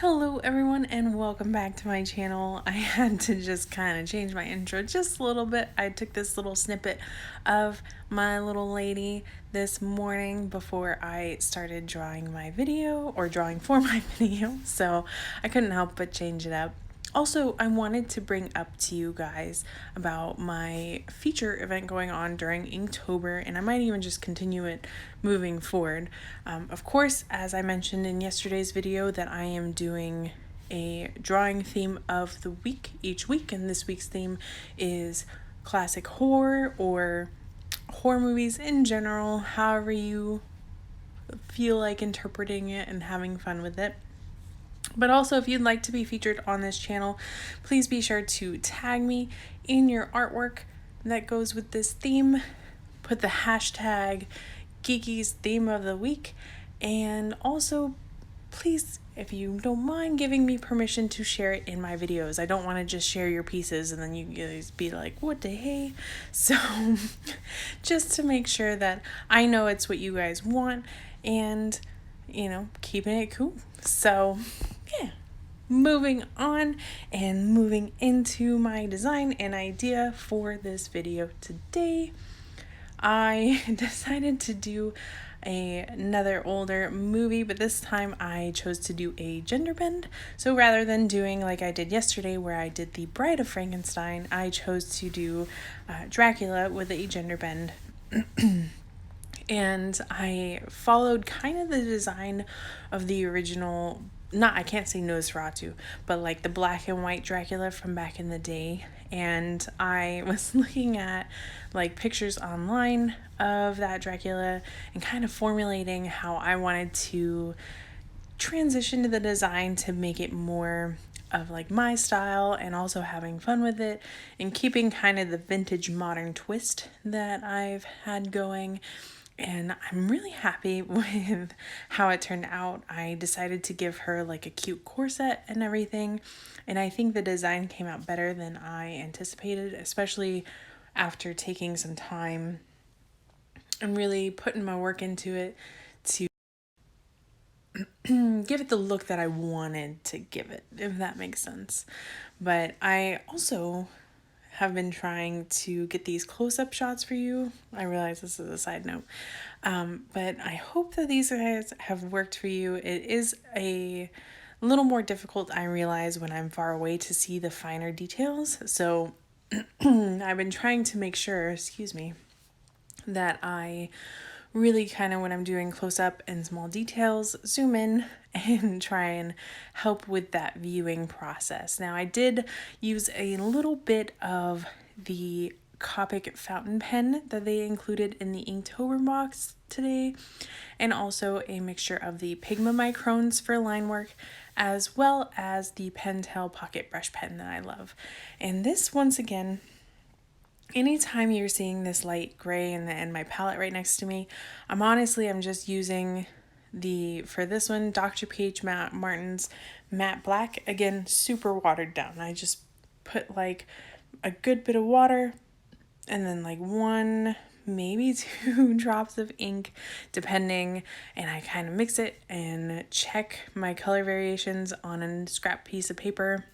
Hello everyone and welcome back to my channel. I had to just kind of change my intro just a little bit. I took this little snippet of my little lady this morning before I started drawing my video or drawing for my video, so I couldn't help but change it up. Also, I wanted to bring up to you guys about my feature event going on during Inktober, and I might even just continue it moving forward. Of course, as I mentioned in yesterday's video, that I am doing a drawing theme of the week each week, and this week's theme is classic horror or horror movies in general, however you feel like interpreting it and having fun with it. But also, if you'd like to be featured on this channel, please be sure to tag me in your artwork that goes with this theme. Put the hashtag Geeky's theme of the week, and also please, if you don't mind, giving me permission to share it in my videos. I don't want to just share your pieces and then you guys be like, what the hey? So just to make sure that I know it's what you guys want and, you know, keeping it cool. So yeah, moving on and moving into my design and idea for this video today. I decided to do another older movie, but this time I chose to do a gender bend. So rather than doing like I did yesterday where I did the Bride of Frankenstein, I chose to do Dracula with a gender bend. And I followed kind of the design of the original, I can't say Nosferatu, but like the black and white Dracula from back in the day. And I was looking at like pictures online of that Dracula and kind of formulating how I wanted to transition to the design to make it more of like my style and also having fun with it and keeping kind of the vintage modern twist that I've had going. And I'm really happy with how it turned out. I decided to give her like a cute corset and everything, and I think the design came out better than I anticipated, especially after taking some time and really putting my work into it to give it the look that I wanted to give it, if that makes sense. But I also have been trying to get these close-up shots for you. I realize this is a side note, but I hope that these guys have worked for you. It is a little more difficult, I realize, when I'm far away to see the finer details. So I've been trying to make sure, that I really kind of, when I'm doing close-up and small details, zoom in and try and help with that viewing process. Now, I did use a little bit of the Copic fountain pen that they included in the Inktober box today, and also a mixture of the Pigma Microns for line work, as well as the Pentel pocket brush pen that I love. And this, once again, anytime you're seeing this light gray and my palette right next to me, I'm just using for this one, Dr. P.H. Martin's matte black. Again, super watered down. I just put like a good bit of water and then like one, maybe two drops of ink, depending, and I kind of mix it and check my color variations on a scrap piece of paper.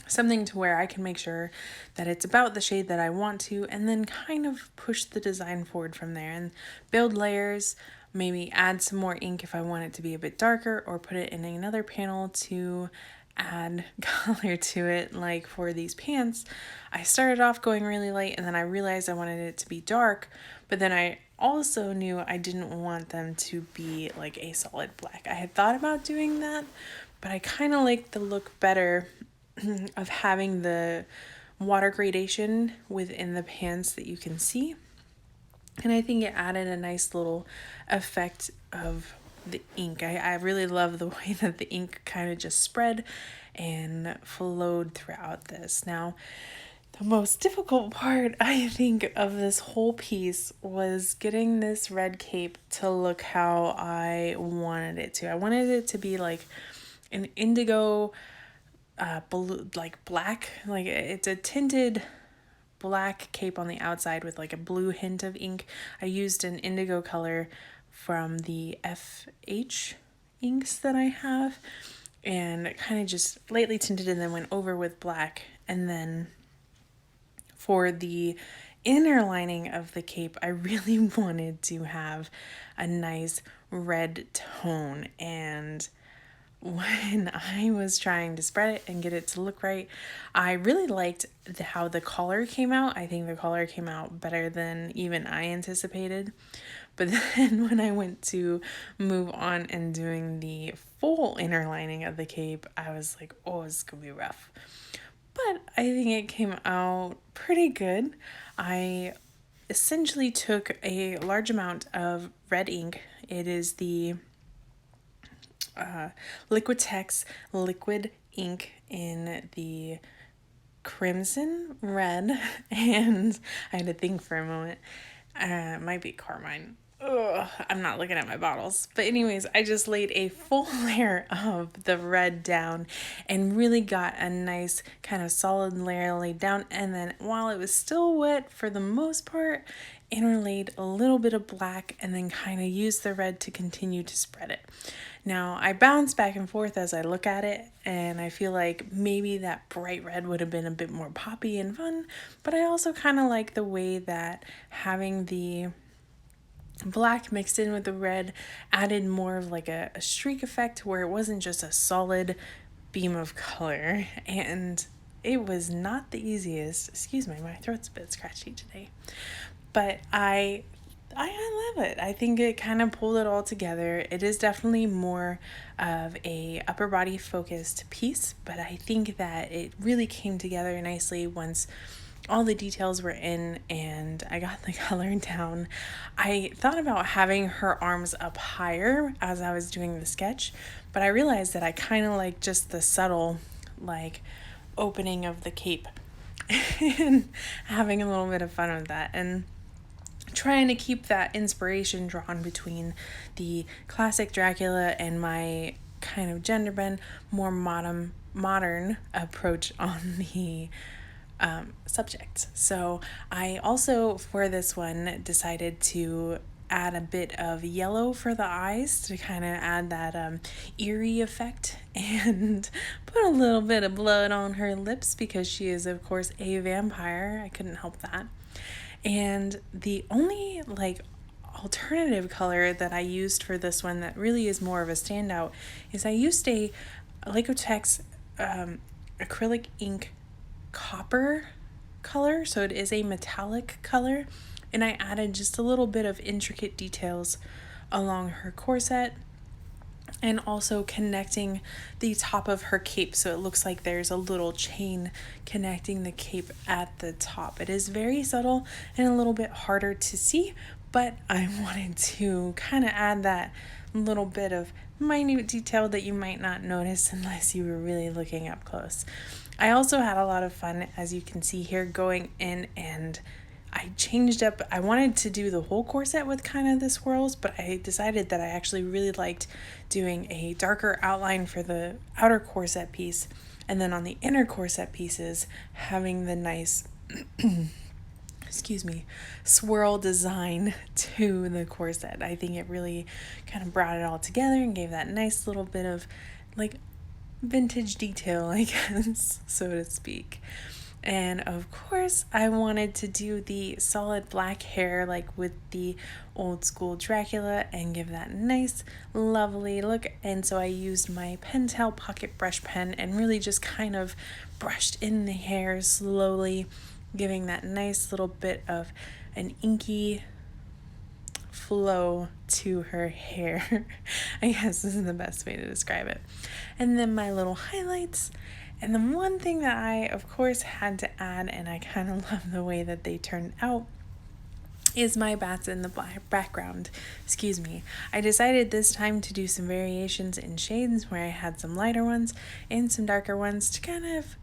Something to where I can make sure that it's about the shade that I want to, and then kind of push the design forward from there and build layers, maybe add some more ink if I want it to be a bit darker, or put it in another panel to add color to it. Like for these pants, I started off going really light and then I realized I wanted it to be dark, but then I also knew I didn't want them to be like a solid black. I had thought about doing that, but I kind of like the look better of having the water gradation within the pants that you can see. And I think it added a nice little effect of the ink. I really love the way that the ink kind of just spread and flowed throughout this. Now, the most difficult part, I think, of this whole piece was getting this red cape to look how I wanted it to. I wanted it to be like an indigo blue, like black, like it's a tinted black cape on the outside with like a blue hint of ink. I used an indigo color from the FH inks that I have, and kind of just lightly tinted and then went over with black. And then for the inner lining of the cape, I really wanted to have a nice red tone. And when I was trying to spread it and get it to look right, I really liked how the color came out. I think the color came out better than even I anticipated. But then when I went to move on and doing the full inner lining of the cape, I was like, oh, it's gonna be rough. But I think it came out pretty good. I essentially took a large amount of red ink. It is the Liquitex liquid ink in the crimson red, and I had to think for a moment. It might be carmine. Ugh, I'm not looking at my bottles. But anyways, I just laid a full layer of the red down and really got a nice kind of solid layer laid down. And then while it was still wet for the most part, interlaid a little bit of black and then kind of used the red to continue to spread it. Now, I bounce back and forth as I look at it, and I feel like maybe that bright red would have been a bit more poppy and fun, but I also kind of like the way that having the black mixed in with the red added more of like a streak effect where it wasn't just a solid beam of color. And it was not the easiest. Excuse me, my throat's a bit scratchy today. But I love it. I think it kind of pulled it all together. It is definitely more of a upper body focused piece, but I think that it really came together nicely once all the details were in and I got the color down. I thought about having her arms up higher as I was doing the sketch, but I realized that I kind of like just the subtle like opening of the cape and having a little bit of fun with that and trying to keep that inspiration drawn between the classic Dracula and my kind of gender bend, more modern approach on the subject. So I also, for this one, decided to add a bit of yellow for the eyes to kind of add that eerie effect and put a little bit of blood on her lips because she is, of course, a vampire. I couldn't help that. And the only like alternative color that I used for this one that really is more of a standout is I used a Liquitex acrylic ink copper color, so it is a metallic color, and I added just a little bit of intricate details along her corset and also connecting the top of her cape so it looks like there's a little chain connecting the cape at the top. It is very subtle and a little bit harder to see, but I wanted to kind of add that little bit of minute detail that you might not notice unless you were really looking up close. I also had a lot of fun, as you can see here, going in and I changed up. I wanted to do the whole corset with kind of the swirls, but I decided that I actually really liked doing a darker outline for the outer corset piece, and then on the inner corset pieces, having the nice excuse me, swirl design to the corset. I think it really kind of brought it all together and gave that nice little bit of like vintage detail, I guess, so to speak. And of course, I wanted to do the solid black hair like with the old school Dracula and give that nice, lovely look. And so I used my Pentel pocket brush pen and really just kind of brushed in the hair slowly, giving that nice little bit of an inky flow to her hair. I guess this is the best way to describe it. And then my little highlights. And the one thing that I, of course, had to add, and I kind of love the way that they turned out, is my bats in the black background. Excuse me. I decided this time to do some variations in shades where I had some lighter ones and some darker ones to kind of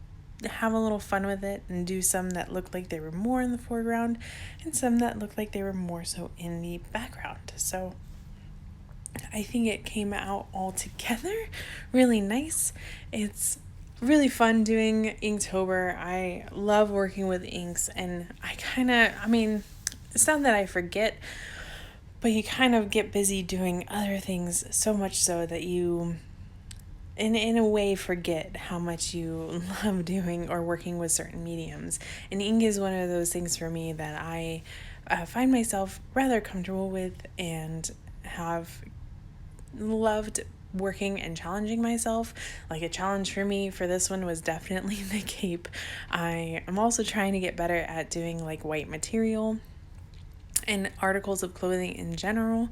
have a little fun with it and do some that looked like they were more in the foreground and some that looked like they were more so in the background. So I think it came out all together really nice. It's really fun doing Inktober. I love working with inks, and it's not that I forget, but you kind of get busy doing other things so much so that you in a way forget how much you love doing or working with certain mediums. And ink is one of those things for me that I find myself rather comfortable with and have loved working and challenging myself. Like a challenge for me for this one was definitely the cape. I am also trying to get better at doing like white material and articles of clothing in general.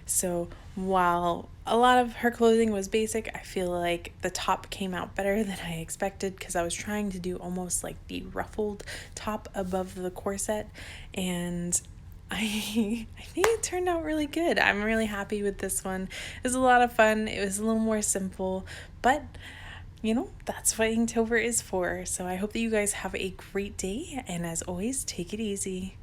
So while a lot of her clothing was basic, I feel like the top came out better than I expected because I was trying to do almost like the ruffled top above the corset, and I think it turned out really good. I'm really happy with this one. It was a lot of fun. It was a little more simple, but that's what Inktober is for. So I hope that you guys have a great day, and as always, take it easy.